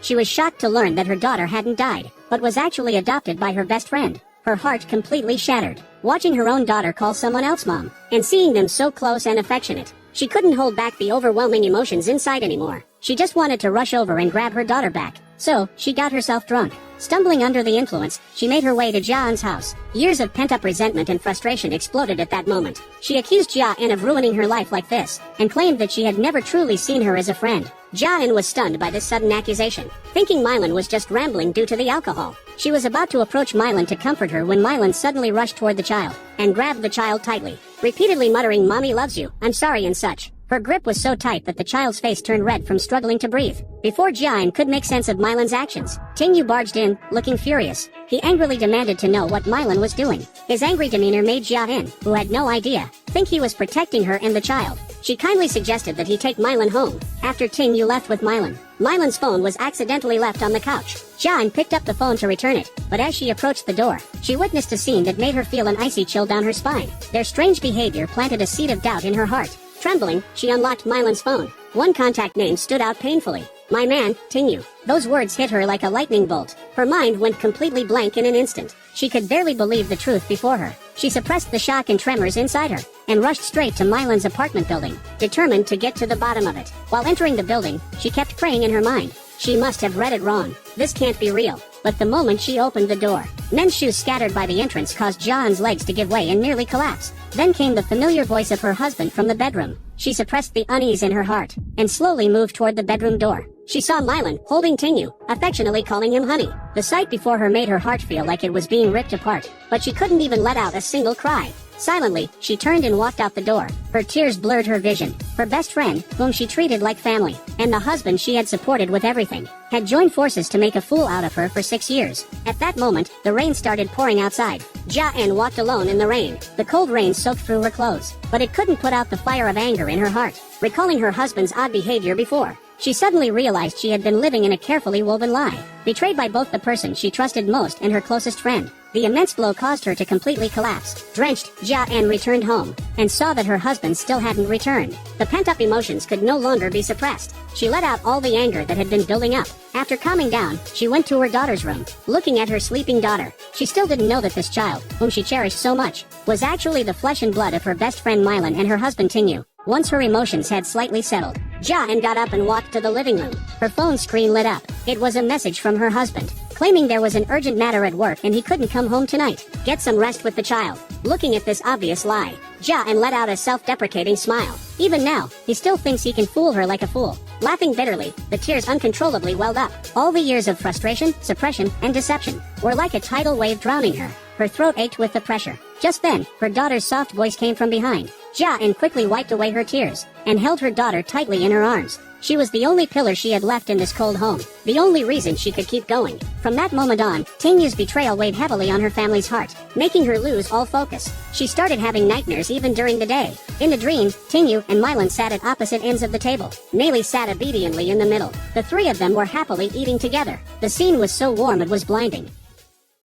She was shocked to learn that her daughter hadn't died, but was actually adopted by her best friend. Her heart completely shattered, watching her own daughter call someone else mom, and seeing them so close and affectionate. She couldn't hold back the overwhelming emotions inside anymore. She just wanted to rush over and grab her daughter back. So, she got herself drunk. Stumbling under the influence, she made her way to Jia-En's house. Years of pent-up resentment and frustration exploded at that moment. She accused Jia-En of ruining her life like this, and claimed that she had never truly seen her as a friend. Jia-En was stunned by this sudden accusation, thinking Mylan was just rambling due to the alcohol. She was about to approach Mylan to comfort her when Mylan suddenly rushed toward the child, and grabbed the child tightly, repeatedly muttering, "Mommy loves you, I'm sorry," and such. Her grip was so tight that the child's face turned red from struggling to breathe. Before Jia-En could make sense of Mylan's actions, Ting-Yu barged in, looking furious. He angrily demanded to know what Mylan was doing. His angry demeanor made Jia-En, who had no idea, think he was protecting her and the child. She kindly suggested that he take Mylan home. After Ting-Yu left with Mylan, Mylan's phone was accidentally left on the couch. Jia-En picked up the phone to return it, but as she approached the door, she witnessed a scene that made her feel an icy chill down her spine. Their strange behavior planted a seed of doubt in her heart. Trembling, she unlocked Mylan's phone. One contact name stood out painfully. "My man, Ting-Yu." Those words hit her like a lightning bolt. Her mind went completely blank in an instant. She could barely believe the truth before her. She suppressed the shock and tremors inside her, and rushed straight to Mylan's apartment building, determined to get to the bottom of it. While entering the building, she kept praying in her mind. She must have read it wrong. This can't be real. But the moment she opened the door, men's shoes scattered by the entrance caused Jia-En's legs to give way and nearly collapse. Then came the familiar voice of her husband from the bedroom. She suppressed the unease in her heart, and slowly moved toward the bedroom door. She saw Mylan, holding Ting-Yu, affectionately calling him honey. The sight before her made her heart feel like it was being ripped apart, but she couldn't even let out a single cry. Silently, she turned and walked out the door. Her tears blurred her vision. Her best friend, whom she treated like family, and the husband she had supported with everything, had joined forces to make a fool out of her for 6 years. At that moment, the rain started pouring outside. Jia-En walked alone in the rain. The cold rain soaked through her clothes, but it couldn't put out the fire of anger in her heart. Recalling her husband's odd behavior before, she suddenly realized she had been living in a carefully woven lie, betrayed by both the person she trusted most and her closest friend. The immense blow caused her to completely collapse. Drenched, Jia-En returned home, and saw that her husband still hadn't returned. The pent-up emotions could no longer be suppressed. She let out all the anger that had been building up. After calming down, she went to her daughter's room, looking at her sleeping daughter. She still didn't know that this child, whom she cherished so much, was actually the flesh and blood of her best friend Mylan and her husband Ting-Yu. Once her emotions had slightly settled, Jia-En got up and walked to the living room. Her phone screen lit up. It was a message from her husband, claiming there was an urgent matter at work and he couldn't come home tonight. Get some rest with the child. Looking at this obvious lie, Jia-En let out a self-deprecating smile. Even now, he still thinks he can fool her like a fool. Laughing bitterly, the tears uncontrollably welled up. All the years of frustration, suppression, and deception were like a tidal wave drowning her. Her throat ached with the pressure. Just then, her daughter's soft voice came from behind. Jia-En quickly wiped away her tears, and held her daughter tightly in her arms. She was the only pillar she had left in this cold home, the only reason she could keep going. From that moment on, Ting-Yu's betrayal weighed heavily on her family's heart, making her lose all focus. She started having nightmares even during the day. In the dream, Ting-Yu and Mylan sat at opposite ends of the table. Meili sat obediently in the middle. The three of them were happily eating together. The scene was so warm it was blinding.